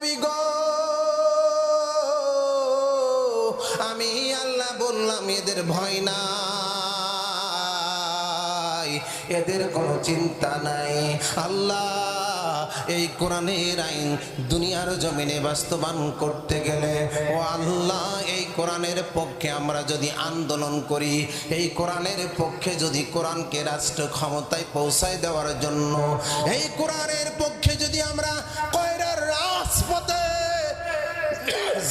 গো আমি আল্লাহ বললাম এদের ভয় নাই, এদের কোনো চিন্তা নাই। আল্লাহ এই কোরআনের আইন দুনিয়ার জমিনে বাস্তবায়ন করতে গেলে ও আল্লাহ এই কোরআনের পক্ষে আমরা যদি আন্দোলন করি, এই কোরআনের পক্ষে যদি কোরআনকে রাষ্ট্র ক্ষমতায় পৌঁছায় দেওয়ার জন্য এই কোরআনের পক্ষে যদি আমরা কয়রার রাজপথে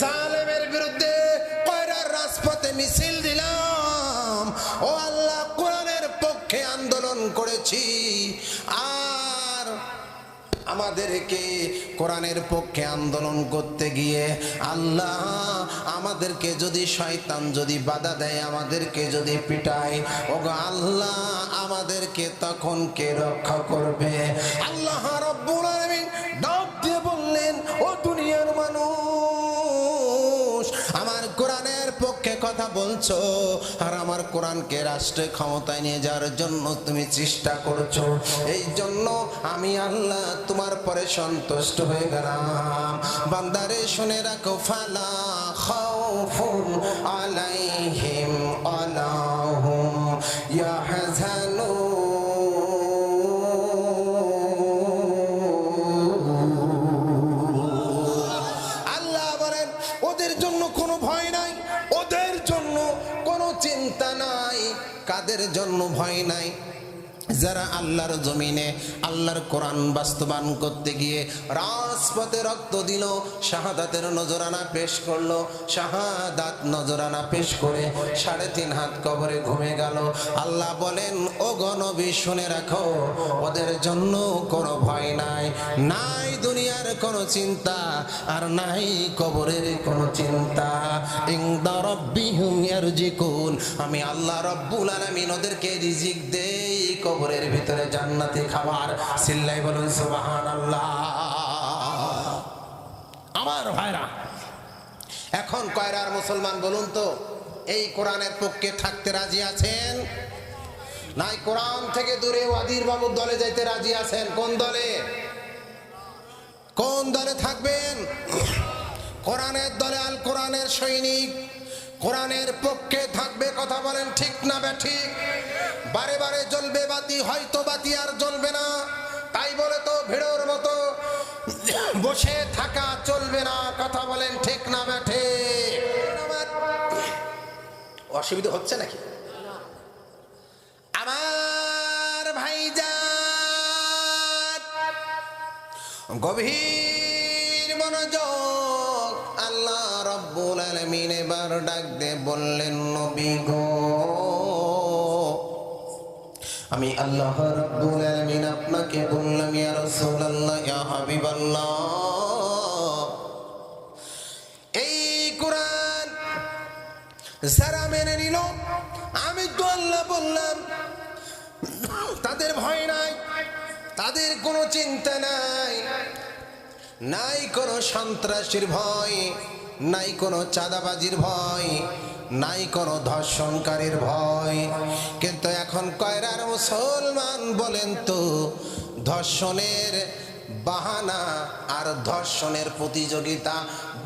জালেমের বিরুদ্ধে কয়রার রাজপথে মিছিল দিলাম, ও আল্লাহ কোরআনের পক্ষে আন্দোলন করেছি, আর আমাদেরকে কোরআনের পক্ষে আন্দোলন করতে গিয়ে আল্লাহ আমাদেরকে যদি শয়তান যদি বাধা দেয়, আমাদেরকে যদি পিটায়, ওগো আল্লাহ আমাদেরকে তখন কে রক্ষা করবে? আল্লাহ রাব্বুল আলামিন ডাক দিয়ে বললেন, ও দুনিয়ার মানুষ, আমার কোরআনের পক্ষে কথা বলছো আর আমার কোরআনকে রাষ্ট্রের ক্ষমতায় নিয়ে যাওয়ার জন্য তুমি চেষ্টা করছো, এই জন্য আমি আল্লাহ তোমার পরে সন্তুষ্ট হয়ে গেলাম। বান্দারে শুনে রাখো, ফালা খাউফুন আলাইহিম ওয়ালা হুম ইয়াহজানুন। আল্লাহ বলেন ওদের জন্য কোনো ভয় নাই, ওদের জন্য কোনো চিন্তা নাই। কাদের জন্য ভয় নাই? যারা আল্লাহর জমিনে আল্লাহর কোরআন বাস্তবায়ন করতে গিয়ে রাজপথে রক্ত দিল, শাহাদাতের নজরানা পেশ করলো, শাহাদাত নজরানা পেশ করে 3.5 হাত কবরে ঘুমে গেল। আল্লাহ বলেন, ও নবী শুনে রাখো, ওদের জন্য কোনো ভয় নাই, নাই দুনিয়ার কোনো চিন্তা আর নাই কবরের কোনো চিন্তা। ইনদা রাব্বিহুম ইয়ারজিকুন, আমি আল্লাহ রাব্বুল আলামিন ওদেরকে রিজিক দেই কবরের ভিতরে জান্নাতি খাবার। চিল্লাই বলুন সুবহানাল্লাহ। আমার ভাইরা, এখন কয়রার মুসলমান বলুন তো, এই কোরআনের পক্ষে থাকতে রাজি আছেন? নাই কোরআন থেকে দূরে ওয়াদির বাবুর দলে যাইতে রাজি আছেন? কোন দলে? কোন দলে থাকবেন? কোরআনের দলে, আল কোরআনের সৈনিক, কোরআনের পক্ষে থাকবে। কথা বলেন ঠিক না বেঠিক? বারে বারে জ্বলবে বাতি, হয়তো বাতি আর জ্বলবে না, তাই বলে তো ভিড়ের মতো বসে থাকা চলবে না। কথা বলেন ঠিক না বেঠিক? অসুবিধা হচ্ছে নাকি আমার ভাইজান? গভীর মনোযোগ। আল্লাহ রাব্বুল আলামিন এবার ডাক দিয়ে বললেন, নবী গো, আমি আল্লাহ রাব্বুল আলামিন আপনাকে বললাম, ইয়া রাসূলুল্লাহ, ইয়া হাবিবাল্লাহ, এই কোরআন যারা মেনে নিল, আমি তো আল্লাহ বললাম তাদের ভয় নাই, তাদের কোনো চিন্তা নাই, নাই কোনো সন্ত্রাসীর ভয়, নাই কোনো চাঁদাবাজির ভয়, নাই কোনো ধর্ষণকারীর ভয়। কিন্তু এখন কয়রার মুসলমান বলেন তো, ধর্ষণের বাহানা আর ধর্ষণের প্রতিযোগিতা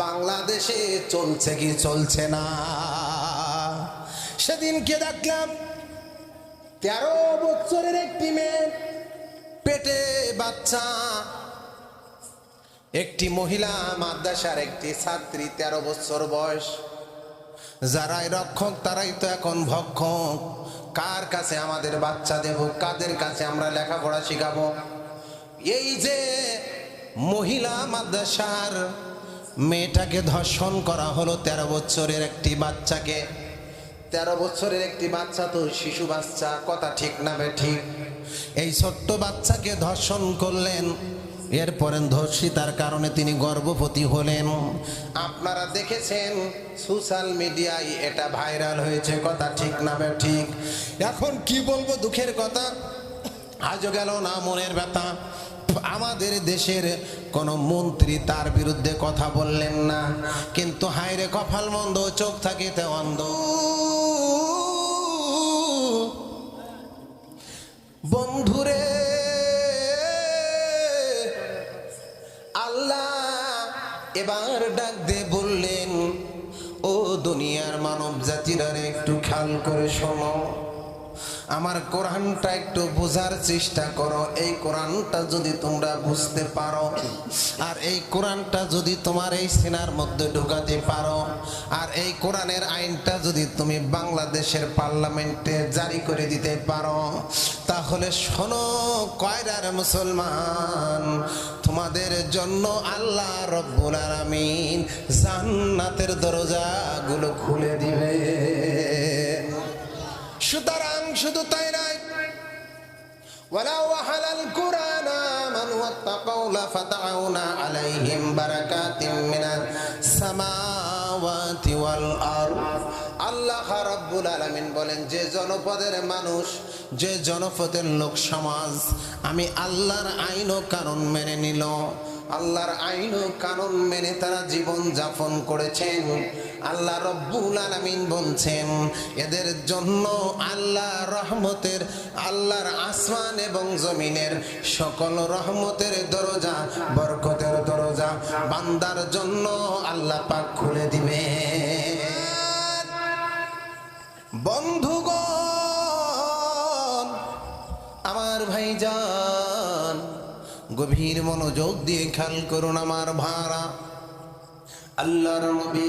বাংলাদেশে চলছে কি চলছে না? সেদিনকে দেখলাম 13 বছরের একটি মেয়ে, পেটে বাচ্চা, একটি মহিলা মাদ্রাসার একটি ছাত্রী, 13 বছর বয়স। যারাই রক্ষক তারাই তো এখন ভক্ষক। কার কাছে আমাদের বাচ্চা দেব? কাদের কাছে আমরা লেখাপড়া শিখাবো? এই যে মহিলা মাদ্রাসার মেয়েটাকে ধর্ষণ করা হলো, 13 বছরের একটি বাচ্চাকে। 13 বছরের একটি বাচ্চা তো শিশু বাচ্চা, কথা ঠিক না বেঠিক? এই ছোট্ট বাচ্চাকে ধর্ষণ করলেন, এরপরে ধর্ষিতার কারণে তিনি গর্ভবতী হলেন। আপনারা দেখেছেন সোশ্যাল মিডিয়ায় এটা ভাইরাল হয়েছে, কথা ঠিক না বেঠিক? এখন কি বলবো, দুঃখের কথা, আজও গেল না মনের ব্যথা। আমাদের দেশের কোন মন্ত্রী তার বিরুদ্ধে কথা বললেন না, কিন্তু হায়রে কপাল মন্দ, চোখ থাকিতে অন্ধ। বন্ধুরে, আল্লাহ এবার ডাক দিয়ে বললেন, ও দুনিয়ার মানব জাতিরা একটু খেয়াল করে শোনো, আমার কোরআনটা একটু বোঝার চেষ্টা করো। এই কোরআনটা যদি তোমরা বুঝতে পারো, আর এই কোরআনটা যদি তোমার এই সিনার মধ্যে ঢুকাতে পারো, আর এই কোরআনের আইনটা যদি তুমি বাংলাদেশের পার্লামেন্টে জারি করে দিতে পারো, তাহলে শোনো কয়রার মুসলমান, তোমাদের জন্য আল্লাহ রব্বুল আলামিন জান্নাতের দরজাগুলো খুলে দিবে। সুতরাং শুধু তাই নয়, ওয়ালাউ আহলাল কুরআন আমানু ওয়াত্তাকাউ লাফাতাউনা আলাইহিম বারাকাতিম মিনাস সামাওয়াতি ওয়াল আরদ। আল্লাহ রাব্বুল আলামিন বলেন, যে জনপদের মানুষ, যে জনপদের লোক সমাজ আমি আল্লাহর আইন ও কানুন মেনে নিল, আল্লাহর আইন ও কানুন মেনে তারা জীবন যাপন করেছেন, আল্লাহ রব্বুল আলামিন বলছেন এদের জন্য আল্লাহ রহমতের, আল্লাহর আসমান এবং জমিনের সকল রহমতের দরজা, বরকতের দরজা বান্দার জন্য আল্লাহ পাক খুলে দিবে। বন্ধুগণ, আমার ভাইজান, গভীর মনোযোগ দিয়ে খেয়াল করুন আমার ভাড়া। আল্লাহর নবী,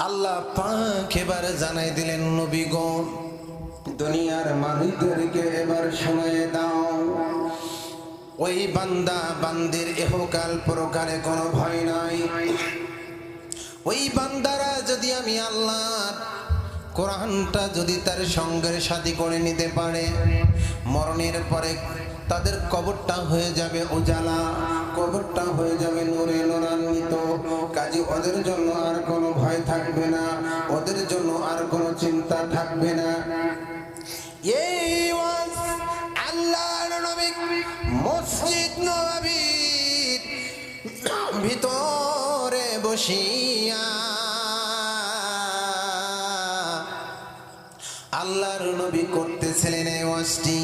আল্লাহ পাক এবার জানাই দিলেন, নবী গো দুনিয়ার মানুষদেরকে এবার শোনায় দাও, ওই বান্দা বান্দির ইহকাল পরকালে কোনো ভয় নাই। ওই বান্দারা যদি আমি আল্লাহ কোরআনটা যদি তার সঙ্গের সাথী করে নিতে পারে, মরণের পরে তাদের কবরটা হয়ে যাবে উজালা, কবরটা হয়ে যাবে নূরে নূরান্বিত। কাজে ওদের জন্য আর কোনো ভয় থাকবে না, ওদের জন্য আর কোনো চিন্তা থাকবে না। এই ওয়াজ আল্লাহর নবী মসজিদ নববীর ভিতরে বসিয়া আল্লাহর নবী করতেছিলেন এই ওয়াজটি।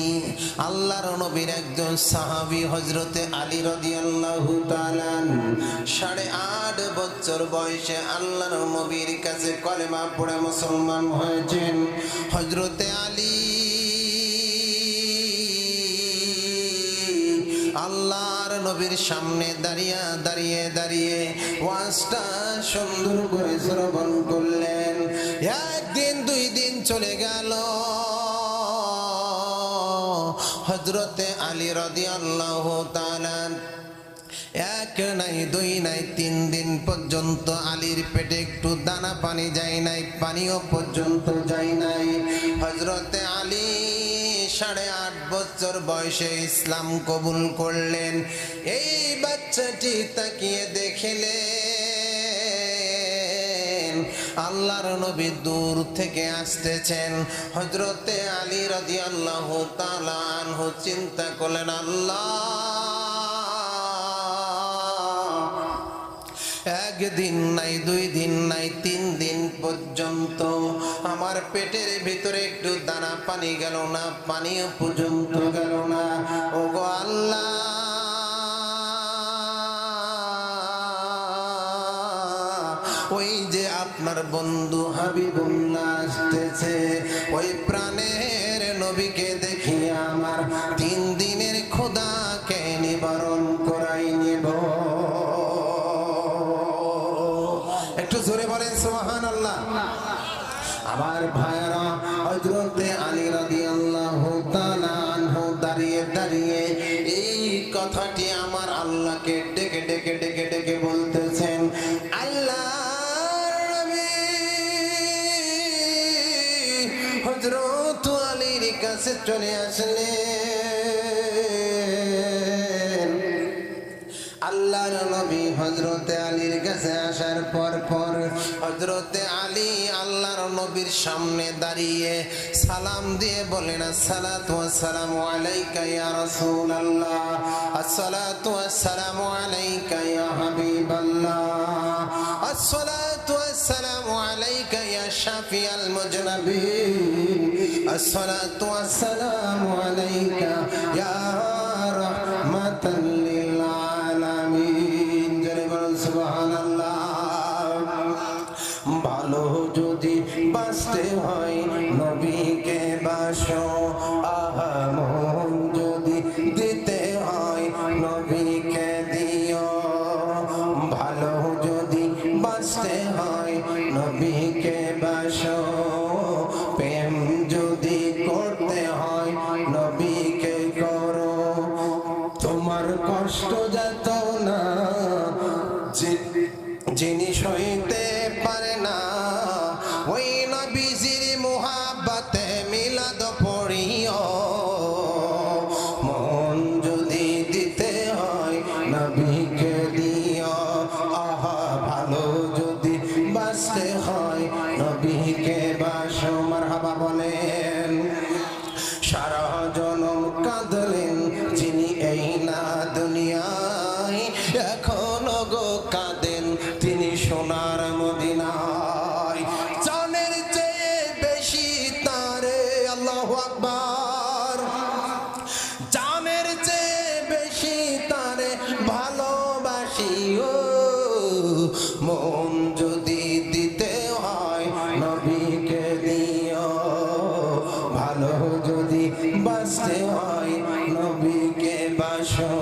আল্লাহর নবীর একজন সাহাবী হযরতে আলী রাদিয়াল্লাহু তাআলা 8.5 বছর বয়সে আল্লাহর নবীর কাছে কলেমা পড়ে মুসলমান হয়েছেন। হযরতে আলী আল্লাহর নবীর সামনে দাঁড়িয়ে দাঁড়িয়ে দাঁড়িয়ে ওয়াজটা সুন্দর করে শ্রবণ করলেন। একদিন দুই দিন চলে গেল, হযরতে আলী রাদিয়াল্লাহু তাআলা এক নাই দুই নাই 3 দিন পর্যন্ত আলীর পেটে একটু দানা পানি যায় নাই, পানিও পর্যন্ত যায় নাই। হযরতে আলী 8.5 বছর বয়সে ইসলাম কবুল করলেন। এই বাচ্চাটি তাকিয়ে দেখলেন আল্লাহর নবী দূর থেকে আসতেছেন। হযরতে আলী রাদিয়াল্লাহু তাআলা আনহু চিন্তা করলেন, আল্লাহ একদিন নাই দুই দিন নাই 3 দিন পর্যন্ত আমার পেটের ভিতরে একটু দানা পানি গেল না, পানিও পর্যন্ত গেল না। ওগো আল্লাহ, ওই যে আপনার বন্ধু হাবিবুল্লাহ আসতেছে, ওই প্রাণের নবীকে দেখিয়ে আমার 3 দিনের ক্ষুধাকে নিবারণ করাই নিব। একটু জোরে বলেন সুবহানাল্লাহ। আমার ভাইরা, হযরতে আলী রাদিয়াল্লাহু তাআলা আনহু দাঁড়িয়ে দাঁড়িয়ে এই কথাটি আমার আল্লাহকে ডেকে ডেকে ডেকে ডেকে বলতেছেন। আল্লাহর নবী হযরত আলীর কাছে চলে আসলেন। আল্লাহর নবী হযরতে আলীর কাছে আসার পর হযরতে আলী আল্লাহর নবীর সামনে দাঁড়িয়ে সালাম দিয়ে বলেন, আসসালাতু ওয়াসসালামু আলাইকা ইয়া রাসূলুল্লাহ, আসসালাতু ওয়াসসালামু আলাইকা ইয়া হাবিবাল্লাহ, আসসালাতু ওয়াসসালামু আলাইকা ইয়া শাফিয়াল মুজনাবিন, আসসালাতু ওয়াসসালামু আলাইকা ইয়া রাহমাতাল লিল আলামিন। বাসো, আহা মন যদি দিতে হয় নবীকে দিও, ভালো যদি বাঁচতে হয় নবীকে বাসো, প্রেম যদি করতে হয় নবীকে করো। তোমার কষ্ট যেত না যিনি সইতে পারে না, ওই নবীজির মুহাব্বতে মিলাদ পড়িও। মন যদি দিতে হয় নবীকে দিও, আহা ভালো যদি বাঁচতে হয় নবীকে বাসো। মারহাবা বলেন। সারা জনম কাঁদলেন যিনি এই না দুনিয়ায়, এখনো গো কাঁদেন তিনি সোনার মদিনায়। জানের চেয়ে বেশি তারে, আল্লাহু আকবার, জানের চেয়ে বেশি তারে ভালোবাসি। ও মন যদি দিতে হয় নবীকে দিও, ভালো যদি বাঁচতে হয় নবীকে বাসো।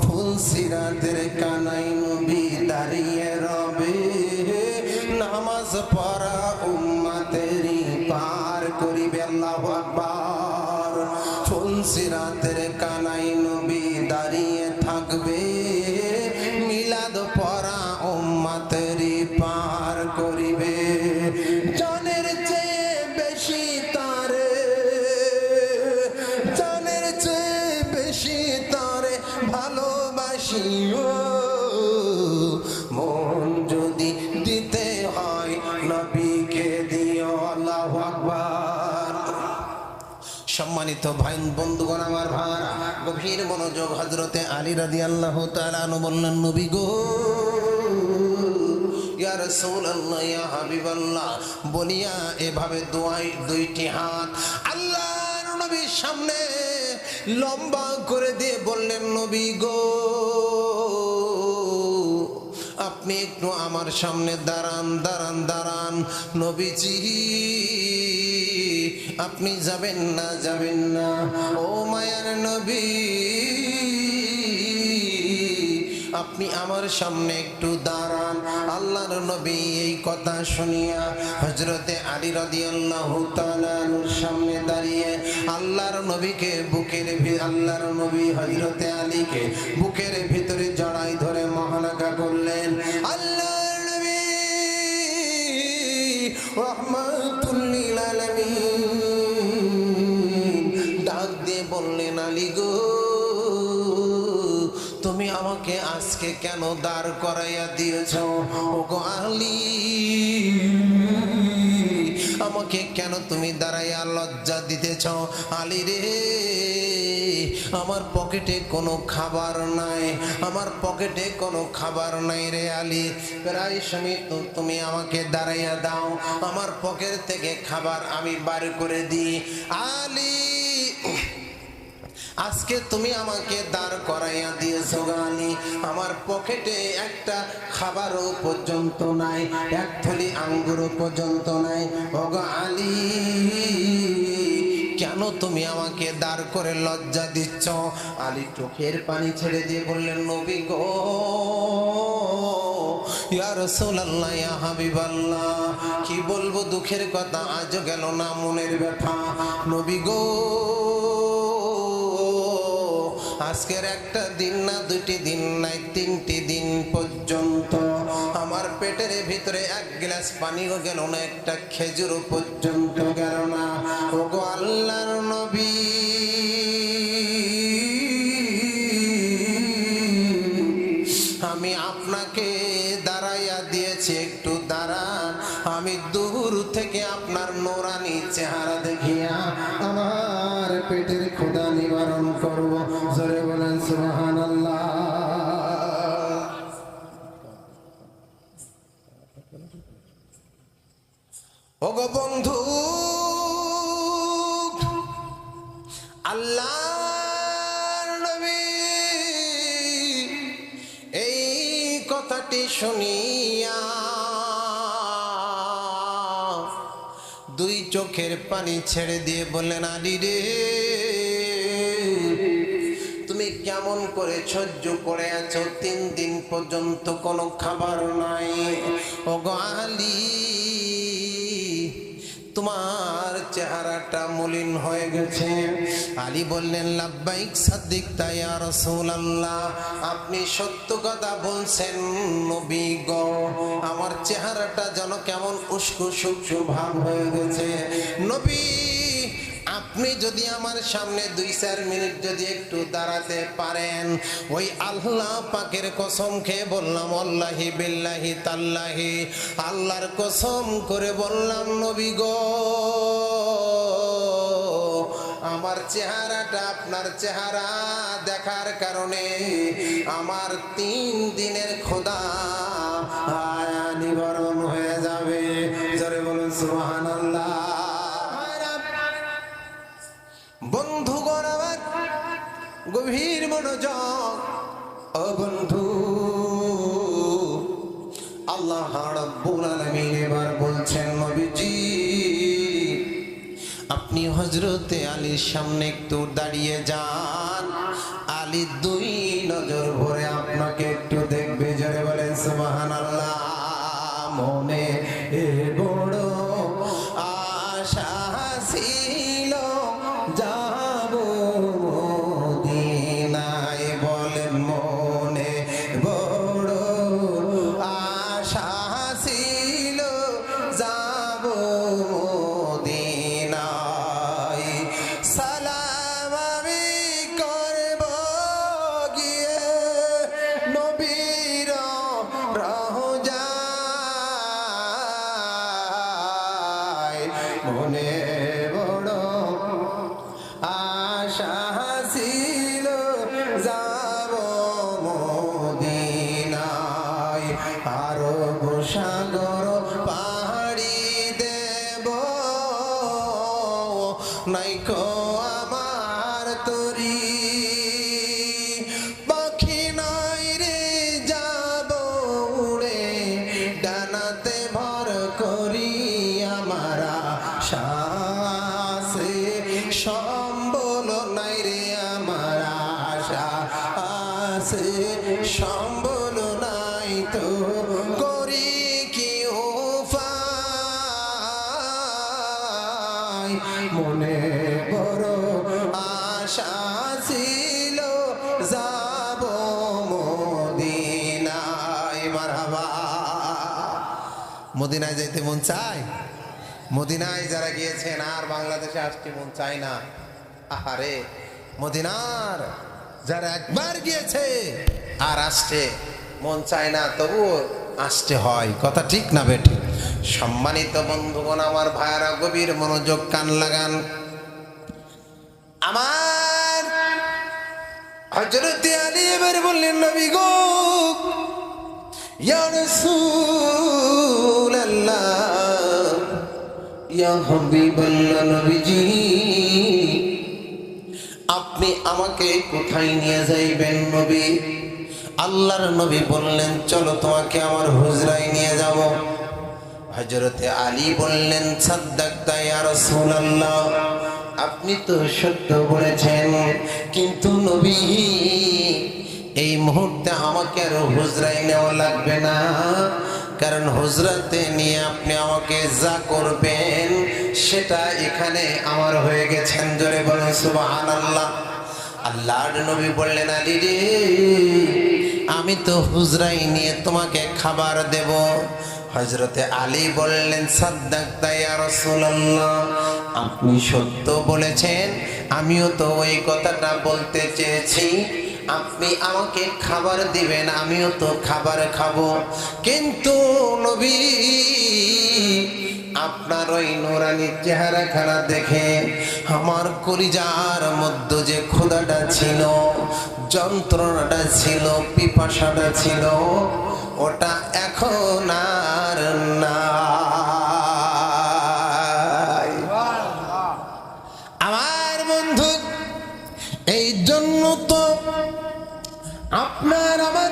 ফুলসিরাতের কানাই নবী দাঁড়িয়ে রবে, নামাজ পড়া উম্মতেরই পার করিবে। আল্লাহু আকবার। ফুলসিরাতের কানাই নবী দাঁড়িয়ে থাকবে, মিলাদ পড়া উম্মতেরই পার করিবে। জানের চেয়ে বেশি তারে, জানের চেয়ে বেশি তারে ভালোবাসি। ও মন যদি দিতে হয় নবীকে দিও। আল্লাহু আকবার। সম্মানিত ভাই বন্ধুগণ, আমার ভাই গভীর মনোযোগ। হযরতে আলী রাদিয়াল্লাহু তাআলা আনহু বললেন, নবী গো, ইয়া রাসূলুল্লাহ, ইয়া হাবিবাল্লাহ বলিয়া এভাবে দুইটি হাত আল্লাহর নবীর সামনে লম্বা করে দিয়ে বললেন, নবী গো, আপনি একটু আমার সামনে দাঁড়ান, দাঁড়ান, দাঁড়ান। নবীজি আপনি যাবেন না, যাবেন না। ও মায়ার নবী, আপনি আমার সামনে একটু দাঁড়ান। আল্লাহর নবী এই কথা শুনিয়া হযরতে আলী রাদিয়াল্লাহু তাআলা আনহুর সামনে দাঁড়িয়ে আল্লাহর নবীকে আল্লাহর নবী হযরতে আলীকে বুকের ভিতরে জড়াই ধরে মহানাকা করলেন। আল্লাহর নবী রাহমাতুল লিল আলামিন ডাক দিয়ে বললেন, আলী গো, তুমি আমাকে আজকে কেন দাঁড় করাইয়া দিয়েছ? ওগো আলী, আমাকে কেন তুমি দাঁড়াইয়া লজ্জা দিতেছ? আলী রে, আমার পকেটে কোনো খাবার নাই, আমার পকেটে কোনো খাবার নাই রে আলী। প্রায় সময় তো তুমি আমাকে দাঁড়াইয়া দাও, আমার পকেট থেকে খাবার আমি বার করে দিই। আলী, আজকে তুমি আমাকে দাঁড় করাইয়া দিয়েছো গানি, আমার পকেটে একটা খাবারও পর্যন্ত নাই, এক থলি আঙ্গুরও পর্যন্ত নাই। ওগো আলী, কেন তুমি আমাকে দাঁড় করে লজ্জা দিচ্ছ? আলী চোখের পানি ছেড়ে দিয়ে বললেন, নবী গো, ইয়া রাসূলুল্লাহ, ইয়া হাবিবাল্লাহ, কি বলবো দুঃখের কথা, আজও গেল না মনের ব্যথা। নবী গো, আজকের একটা দিন না, দুটি দিন নাই, 3টি দিন পর্যন্ত আমার পেটের ভিতরে এক গ্লাস পানিও গেল না, একটা খেজুরও পর্যন্ত গেল না। ওগো আল্লাহর নবী, আমি আপনাকে দাঁড়াইয়া দিয়েছি, একটু দাঁড়ান, আমি দূর থেকে আপনার নূরানি চেহারা দেখিয়া আমার পেটের ক্ষুধা নিবারণ করব। জোরে বলেন সুবহানাল্লাহ। ওগো বন্ধু, আল্লাহর নবী এই কথাটি শুনিয়া দুই চোখের পানি ছেড়ে দিয়ে বললেন, আলী রে, তুমি কেমন করে সহ্য করে আছো? 3 দিন পর্যন্ত কোনো খাবার নাই। ওগো আলী, তোমার চেহারাটা মলিন হয়ে গেছে। আলী বললেন, লাব্বাইক সাদ্দিকতা ইয়া রাসূলুল্লাহ, আপনি সত্য কথা বলছেন নবী গো, আমার চেহারাটা যেন কেমন উস্কো শুকনো ভাব হয়ে গেছে। নবী, আপনি যদি আমার সামনে 2-4 মিনিট যদি একটু দাঁড়াতে পারেন, ওই আল্লাহ পাকের কসম খেয়ে বললাম, আল্লাহি বিল্লাহি তাল্লাহি, আল্লাহর কসম করে বললাম নবী গো, আমার চেহারাটা আপনার চেহারা দেখার কারণে আমার 3 দিনের ক্ষুধা নিবারণ হয়ে যাবে। জোরে বলুন সুবহানাল্লাহ। বন্ধুগণ আমার গভীর মনোযোগ, ও বন্ধু, আল্লাহ রাব্বুল আলামিন এবার বলছেন, নবীজি আপনি হযরতে আলীর সামনে একটু দাঁড়িয়ে যান, আলী 2 নজর ভরে আপনাকে একটু দেখবে। জোরে বলেন সুবহানাল্লাহ। মনে বড় আশা ছিল যাব মদিনায়, বলেন মনে বড় আশা ছিল যাব মদিনায়, সালাম আমি করব গিয়ে নবীর রওজায়, মনে বড় আশা ছিল যাব মদিনায়, আরব সাগর পাহাড়ি দেব নাইকো আমার তরি, পাখি নাই রে যাব উড়ে ডানাতে ভর করি, আমার আশাসে সম্বল নাই রে, আমার আশা আছে সম্বল নাই, তো করি কি উপায়, মনে বড় আশা ছিল যাব মদিনায়। মারহাবা। মদিনায় যাইতে মন চায়? মদিনায় যারা গিয়েছেন আর বাংলাদেশে আসতে মন চায় না? আহারে, মদিনার যারা একবার গিয়েছে আর আসতে মন চায় না, তবুও আসতে হয়। কথা ঠিক না বেঠিক? সম্মানিত বন্ধুগণ আমার, ভাইয়ারা, গভীর মনোযোগ, কান লাগান। আমার হযরত আলী এবার বললেন, নবী গো, ইয়া রাসূলুল্লাহ, ইয়া হাবিবাল্লাহ, নবীজি আপনি আমাকে কোথায় নিয়ে যাইবেন নবী? আল্লাহর নবী বললেন, চলো তোমাকে আমার হুজরায় নিয়ে যাব। হযরতে আলী বললেন, সাদ্দাকতা ইয়া রাসূলুল্লাহ, আপনি তো সত্য বলেছেন, কিন্তু নবী এই মুহূর্তে আমাকে আর হুজরায় নেওয়া লাগবে না, কারণ হুজরাতে নিয়ে আপনি আমাকে যা করবেন সেটা এখানে আমার হয়ে গেছেন। জোরে বলেন সুবহানাল্লাহ। আল্লাহর নবী বললেন, আলী রে, আমি তো হুজরাই নিয়ে তোমাকে খাবার দেব। হযরতে আলী বললেন, সাদ্দাকতা ইয়া রাসূলুল্লাহ, আপনি সত্য বলেছেন, আমিও তো ওই কথাটা বলতে চেয়েছি। আপনি আমাকে খাবার দিবেন, আমিও তো খাবার খাবো, কিন্তু নবী আপনার ওই নুরানি চেহারাখানা দেখে আমার কলিজার মধ্যে যে ক্ষুধাটা ছিল, যন্ত্রণাটা ছিল, পিপাসাটা ছিল, ওটা এখন আর নাই। আমার বন্ধু, এই জন্য তো আপনার আমার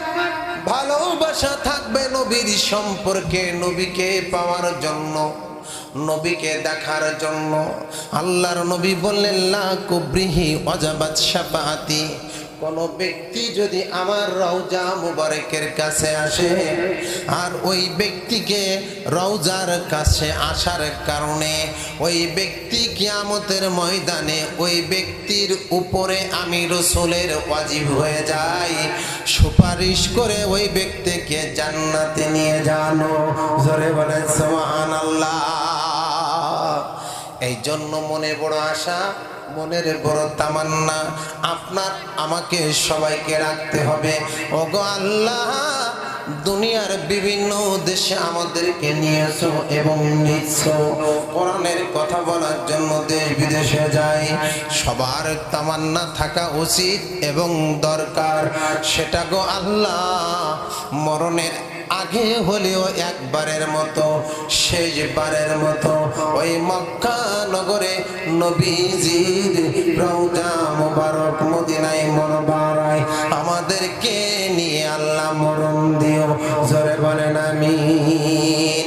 ভালোবাসা থাকবে নবীর সম্পর্কে, নবীকে পাওয়ার জন্য। নবীকে দেখার জন্য। আল্লাহর নবী বললেন লা কুবরিহি ওয়াজাবাত শাফাআতি, কোন ব্যক্তি যদি আমার রওজা মুবারকের কাছে আসে আর ওই ব্যক্তিকে রওজার কাছে আসার কারণে ওই ব্যক্তি কিয়ামতের ময়দানে ওই ব্যক্তির উপরে আমি রাসূলের ওয়াজিব হয়ে যাই সুপারিশ করে ওই ব্যক্তিকে জান্নাতে নিয়ে যানো। জোরে বলেন সুবহানাল্লাহ। এই জন্য মনে বড় আশা, মনের বড় তামান্না, আপনার আমাকে সবাইকে রাখতে হবে। ওগো আল্লাহ, দুনিয়ার বিভিন্ন দেশে আমাদেরকে নিয়েছো এবং নিচ্ছো, কোরআনের কথা বলার জন্য দেশ বিদেশে যাই, সবার তামান্না থাকা উচিত এবং দরকার। সেটা গো আল্লাহ মরণের আগে হলেও একবারের মতো, শেষবারের মতো ওই মক্কা নগরে নবীজির রওজা মুবারক মদিনায় মুনাওয়ারায় আমাদেরকে নিয়ে আল্লাহ মরণ দিও। জোরে বলেন আমিন।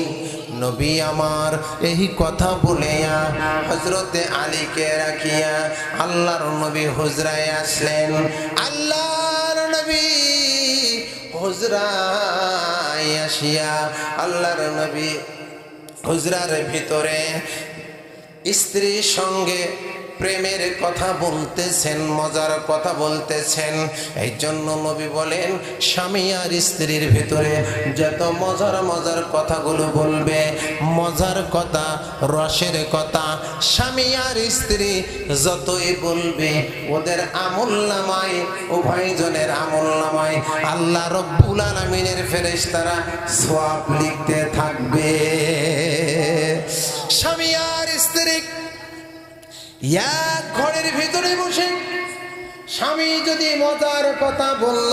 নবী আমার এই কথা বলিয়া হযরতে আলীকে রাখিয়া আল্লাহর নবী হুজরায় আসলেন। আল্লাহর নবী হুজরায় আসিয়া আল্লাহর নবী হুজরার ভিতরে স্ত্রীর সঙ্গে প্রেমের কথা বলতেছেন, মজার কথা বলতেছেন। এই জন্য নবী বলেন স্বামী আর স্ত্রীর ভিতরে যত মজার মজার কথাগুলো বলবে, মজার কথা, রসের কথা স্বামী আর স্ত্রী যতই বলবে, ওদের আমলনামায়, উভয়জনের আমলনামায় আল্লাহ রব্বুল আলামিনের ফেরেশতারা সওয়াব লিখতে থাকবে। স্বামী আর স্ত্রী এক ঘরের ভিতরে বসে স্বামী যদি মজার কথা বলল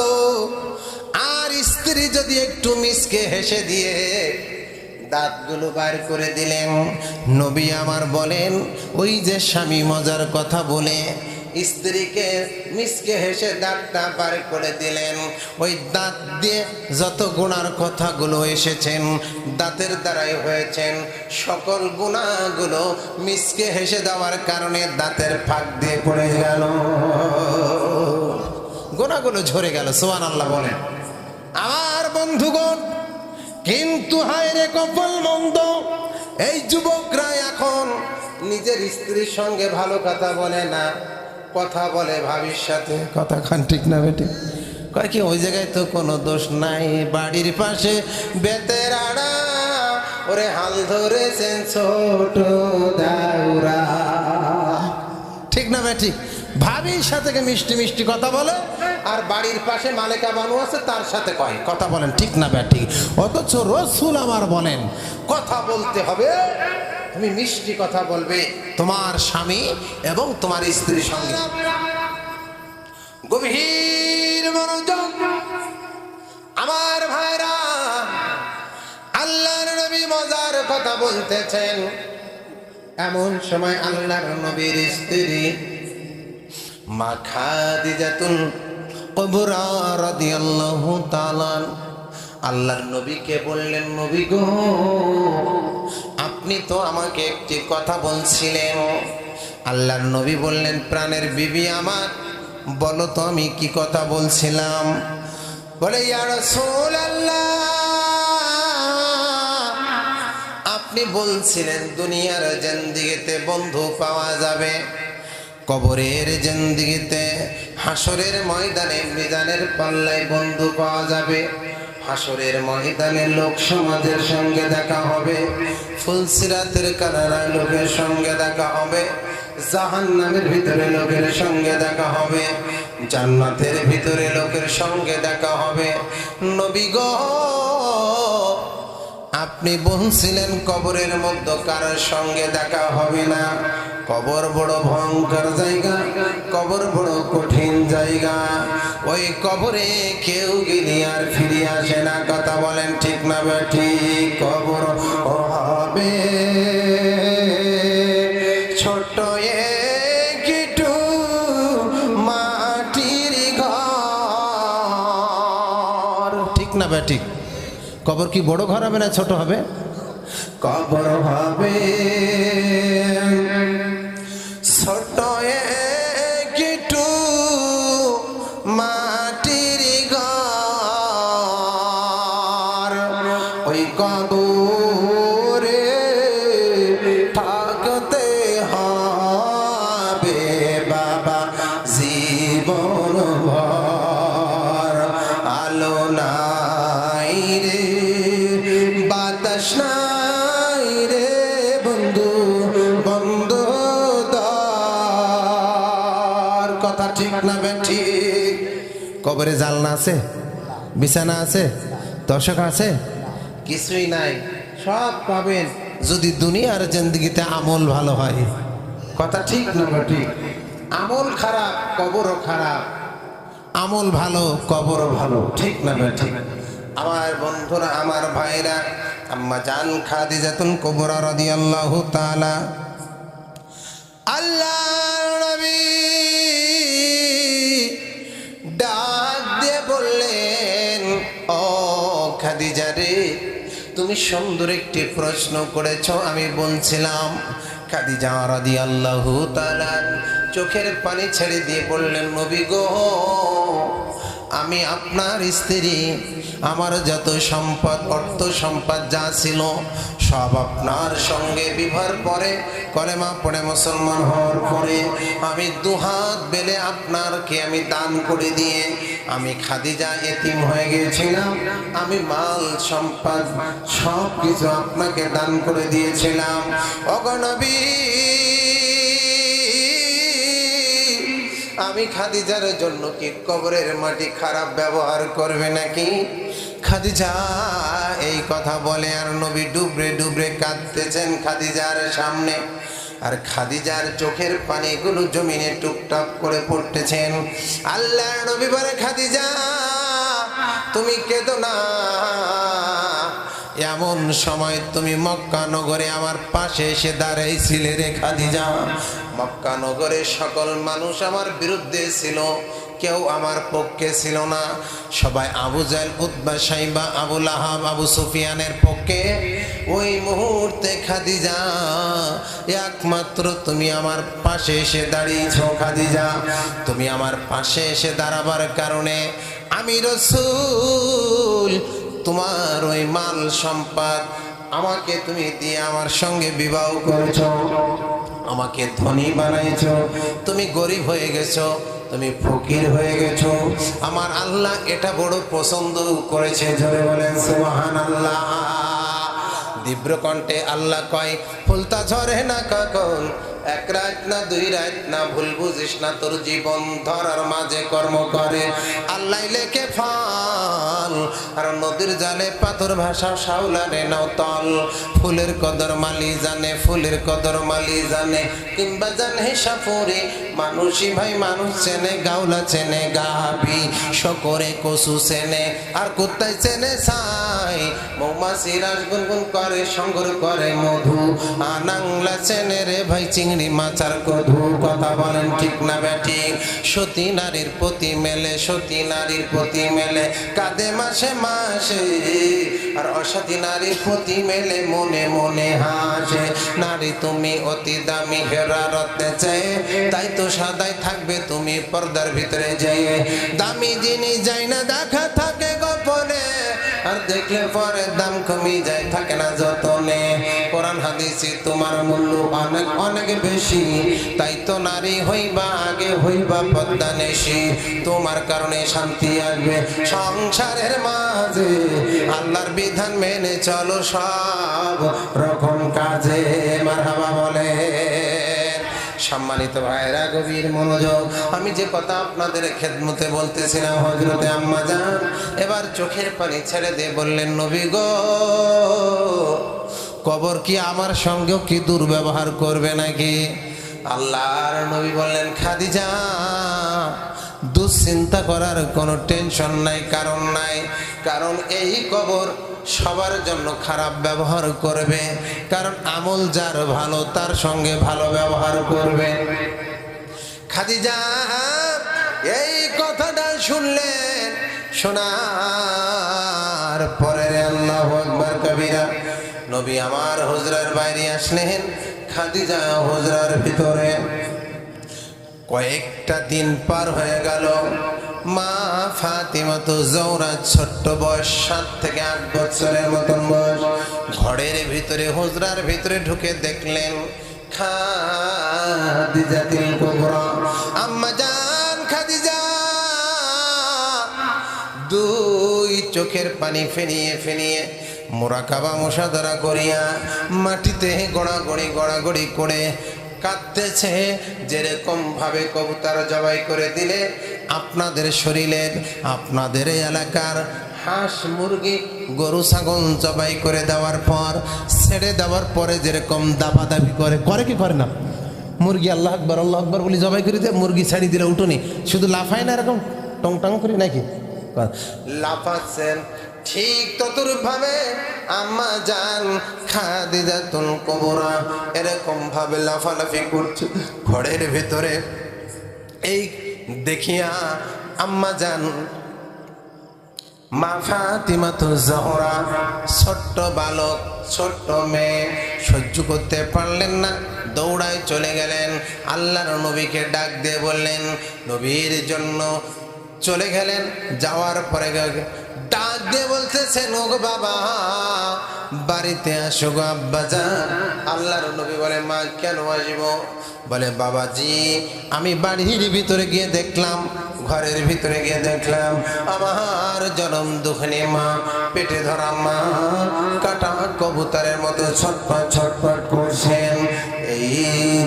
আর স্ত্রী যদি একটু মিসকে হেসে দিয়ে দাঁতগুলো বার করে দিলেন, নবী আমার বলেন ওই যে স্বামী মজার কথা বলে স্ত্রীকে মিসকে হেসে দাঁতটা বার করে দিলেন, ওই দাঁত দিয়ে যত গুনার কথাগুলো এসেছেন দাঁতের দ্বারাই হয়েছেন, সকল গুনাহগুলো মিসকে হেসে দেওয়ার কারণে দাঁতের ফাঁক দিয়ে পড়ে গেল, গুনাহগুলো ঝরে গেল। সুবহানাল্লাহ বলেন। আমার বন্ধুগণ, কিন্তু হায় রে কপাল মন্দ, এই যুবকরা এখন নিজের স্ত্রীর সঙ্গে ভালো কথা বলে না, কথা বলে ভাবির সাথে। কথা খান ঠিক না বেটি? কয় কি ওই জায়গায় তো কোনো দোষ নাই, বাড়ির পাশে বেতের আড়া, ওরে হাল ধরেছেন ছোট দাউরা। ঠিক না বেটি? ভাবির সাথে মিষ্টি মিষ্টি কথা বলে আর বাড়ির পাশে মালিকা বানু আছে তার সাথে কয় কথা বলেন। ঠিক না বেটি? অথচ রাসূল আমার বলেন কথা বলতে হবে, তুমি মিষ্টি কথা বলবে তোমার স্বামী এবং তোমার স্ত্রীর সঙ্গে। গভীর মনোযোগ আমার ভাইরা, আল্লাহর নবী মজার কথা বলতেছেন, এমন সময় আল্লাহর নবীর স্ত্রী মা খাদিজাতুল কুবরা রাদিয়াল্লাহু তাআলা আল্লাহর নবীকে বললেন, নবী গো আপনি তো আমাকে একটি কথা বলছিলেন। আল্লাহর নবী বললেন, প্রাণের বিবি আমার বলো তো আমি কি কথা বলছিলাম। বলে ইয়া রাসূলুল্লাহ, আপনি বলছিলেন দুনিয়ার জিন্দেগিতে বন্ধু পাওয়া যাবে, কবরের জিন্দেগিতে হাসরের ময়দানে মিজানের পাল্লায় বন্ধু পাওয়া যাবে, হাসরের ময়দানে লোক সমাজের সঙ্গে দেখা হবে, ফুলসিরাতের কানারায় লোকের সঙ্গে দেখা হবে, জাহান্নামের ভিতরে লোকের সঙ্গে দেখা হবে, জান্নাতের ভিতরে লোকের সঙ্গে দেখা হবে। নবী গো আপনি বলছিলেন কবরের মধ্যে কারোর সঙ্গে দেখা হবে না, কবর বড় ভয়ঙ্কর জায়গা, কবর বড় কঠিন জায়গা, ওই কবরে কেউ গেলে আর ফিরে আসে না। কথা বলেন ঠিক না ঠিক? কবর হবে ছোট একটু মাটির ঘর, ঠিক না ঠিক? কবর কি বড় ঘর হবে না ছোট হবে? কবর হবে ছোট একটু মাটির ঘর, ওই কবরে থাকতে হবে বাবা জীবন ভর। আলো নাই রে বাতাস নাই রে বন্ধু, বন্ধু দর। কথা ঠিক না ঠিক? কবরে জালনা আছে, বিছানা আছে, দর্শক আছে, কিছুই নাই। সব পাবেন যদি দুনিয়ার জিন্দেগিতে আমল ভালো হয়। কথা ঠিক না ঠিক? আমল খারাপ কবরও খারাপ, আমল ভালো কবরও ভালো। ঠিক না ঠিক? আমার বন্ধুরা, আমার ভাইরা, আম্মা জান খাদিজাতুল কুবরা রাদিয়াল্লাহু তাআলা আল্লাহর নবী ডাক দিয়ে বললেন, ও খাদিজা রে, তুমি সুন্দর একটি প্রশ্ন করেছো। আমি বলছিলাম। খাদিজা রাদিয়াল্লাহু তাআলা চোখের পানি ছেড়ে দিয়ে বললেন, নবী গো, আমি আপনার স্ত্রী, আমার যত সম্পদ অর্থ সম্পদ যা ছিল সব আপনার সঙ্গে বিবাহের পরে কলেমা পড়ে মুসলমান হওয়ার পরে আমি দুহাত বেলে আপনারকে আমি দান করে দিয়ে আমি খাদিজা এতিম হয়ে গিয়েছিলাম। আমি মাল সম্পদ সব কিছু আপনাকে দান করে দিয়েছিলাম। ওগো নবী, আমি খাদিজার জন্য কি কবরের মাটি খারাপ ব্যবহার করবে নাকি? খাদিজা এই কথা বলে আর নবী ডুবরে ডুবরে কাঁদতেছেন খাদিজার সামনে। আর খাদিজার চোখের পানিগুলো জমিনে টুপটাপ করে পড়তেছেন। আল্লাহর নবী বলে, খাদিজা তুমি কেঁদো না। এমন সময় তুমি মক্কা নগরে আমার পাশে এসে দাঁড়াইছিলে রে খাদিজা। মক্কা নগরে সকল মানুষ আমার বিরুদ্ধে ছিল, কেউ আমার পক্ষে ছিল না। সবাই আবু জাহেল, উতবা, সাইবা, আবু লাহাব, আবু সুফিয়ানের পক্ষে। ওই মুহূর্তে খাদিজা একমাত্র তুমি আমার পাশে এসে দাঁড়িয়েছো। খাদিজা তুমি আমার পাশে এসে দাঁড়াবার কারণে আমি রাসূল তোমার ওই মাল সম্পদ আমাকে তুমি দিয়ে আমার সঙ্গে বিবাহ করেছো, আমাকে ধনী বানাইছো। তুমি গরিব হয়ে গেছো, তুমি ফকির হয়ে গেছো। আমার আল্লাহ এটা বড় পছন্দ করেছে। জোরে বলেন সুবহানাল্লাহ। তীব্র কণ্ঠে আল্লাহ কয়, ফুলতা ঝরে না কখন, এক রাত না দুই রাত না, ভুল বুঝিস না, তোর জীবন ধরার মাঝে কর্ম করে আল্লাহ লেখে ফল। আর নদীর জালে পাথর ভাষা শাওলারে নাও তল। ফুলের কদর মালি জানে, ফুলের কদর মালি জানে, কিংবা জানে সাপুরে মানুষই ভাই মানুষ চেনে, গাওলা চেনে গাভি, শকরে কসু চেনে, আর কুত্তায় চেনে ছাই। মৌমাছি রাস গুনগুন করে, সংগ্র করে মধু, আনাংলা চেনে রে ভাই চিংড়ি মাচার কধু। কথা বলেন ঠিক না ব্যাঠিক? সতী নারীর প্রতি মেলে, সতী নারীর প্রতি মেলে কাঁদে মাসে মাসে, আর অসতী নারীর প্রতি মেলে মনে মনে হাসে। নারী তুমি অতি দামি, হেরা রত্নে চাই, তাই তো সাদাই থাকবে তুমি পর্দার ভিতরে যাই। দামি জিনিস যাই না দেখা থাকে গোপনে, আর দেখলে পরে দাম কমে যায়, থাকে না যতনে। কোরআন হাদিসে তোমার মূল্য অনেক অনেক বেশি, তাই তো নারী হইবা আগে, হইবা পদ্মানেশী। তোমার কারণে শান্তি আসবে সংসারের মাঝে, আল্লাহর বিধান মেনে চলো সব রকম কাজে। মারহাবা বলে। সম্মানিত ভাইরা, গভীর মনোযোগ। আমি যে কথা আপনাদের খেদমতে বলতেছিলাম, হযরতে আম্মা জান এবার চোখের পানি ছেড়ে দিয়ে বললেন, নবী গো, কবর কি আমার সঙ্গেও কি দুর্ব্যবহার করবে নাকি? আল্লাহর নবী বললেন, খাদিজা দুশ্চিন্তা করার কোনো টেনশন নাই, কারণ নাই। কারণ এই কবর সবার জন্য খারাপ ব্যবহার করবে, কারণ আমল যার ভালো তার সঙ্গে ভালো ব্যবহার করবে। খাদিজা এই কথাটা শুনলেন, শোনার পরে আল্লাহু আকবার কবিরা নবী আমার হুজরার বাইরে আসলেন, খাদিজা হুজরার ভিতরে। কয়েকটা দিন পার হয়ে গেল, মা ফাতিমা তো জোহরা ছোট্ট বয়স, 7 থেকে 8 বছরের মতন বয়স, ঘরের ভিতরে হুজরার ভিতরে ঢুকে দেখলেন খাদিজাতুল কুবরা, আম্মা জান খাদিজা দুই চোখের পানি ফেনিয়ে ফেনিয়ে মুরাকাবা মুসাদারা করিয়া মাটিতে গড়াগড়ি করে কাঁদতেছে। যেরকম ভাবে কবুতর জবাই করে দিলে আপনাদের শরীরের, আপনাদের এলাকার হাঁস মুরগি গরু ছাগল জবাই করে দেওয়ার পর, ছেড়ে দেওয়ার পরে যেরকম দাবাদাবি করে কি করে না, মুরগি আল্লাহ আকবর বলি জবাই করে দিয়ে মুরগি ছাড়ি দিলে উঠুনি, শুধু লাফায় না এরকম টং টং করি নাকি লাফাচ্ছেন, ঠিক ততরূপ ভাবে আম্মা জান খাদিজাতুল কুবরা এরকম ভাবে লাফালাফি করছে ঘরের ভিতরে। এই দেখিয়া আম্মা জান মা ফাতিমাতুজ জোহরা ছোট্ট বালক, ছোট্ট মেয়ে সহ্য করতে পারলেন না, দৌড়ায় চলে গেলেন, আল্লাহর নবীকে ডাক দিয়ে বললেন, নবীর জন্য চলে গেলেন। যাওয়ার পরে ডাক দিয়ে বলতেছেন, ও গো বাবা বাড়িতে আসো গো আব্বাজান। আল্লাহর নবী বলে, মা কেন আসবো? বলে, বাবাজি আমি বাড়ির ভিতরে গিয়ে দেখলাম, ঘরের ভিতরে গিয়ে দেখলাম আমার জনম দুঃখিনী মা, পেটে ধরা মা কাটা কবুতরের মতো ছটফট ছটফট করছেন। এই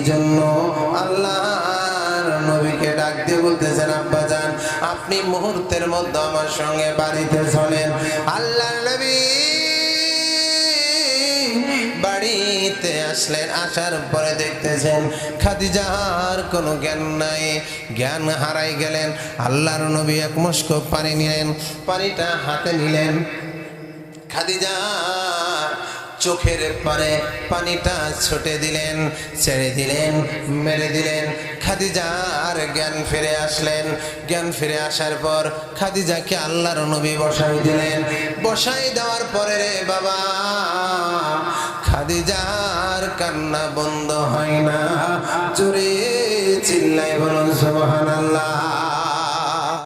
জন্য আল্লাহর নবীকে ডাক দিয়ে বলতেছেন, আব্বাজান আপনি মুহূর্তের মধ্যে আমার সঙ্গে বাড়িতে চলেন। আল্লাহর নবী বাড়িতে আসলেন, আসার পরে দেখতেছেন খাদিজার কোনো জ্ঞান নাই, জ্ঞান হারাই গেলেন। আল্লাহর নবী এক মস্ক পানি নিলেন, পানিটা হাতে নিলেন, খাদিজা চোখের পরে পানিটা ছুটে দিলেন, ছেড়ে দিলেন, মেরে দিলেন। খাদিজার জ্ঞান ফিরে আসলেন। জ্ঞান ফিরে আসার পর খাদিজাকে আল্লাহর নবী বসাই দিলেন। বসাই দেওয়ার পরে রে বাবা খাদিজার কান্না বন্ধ হয় না, জোরে চিল্লাই বলুন সুবহানাল্লাহ।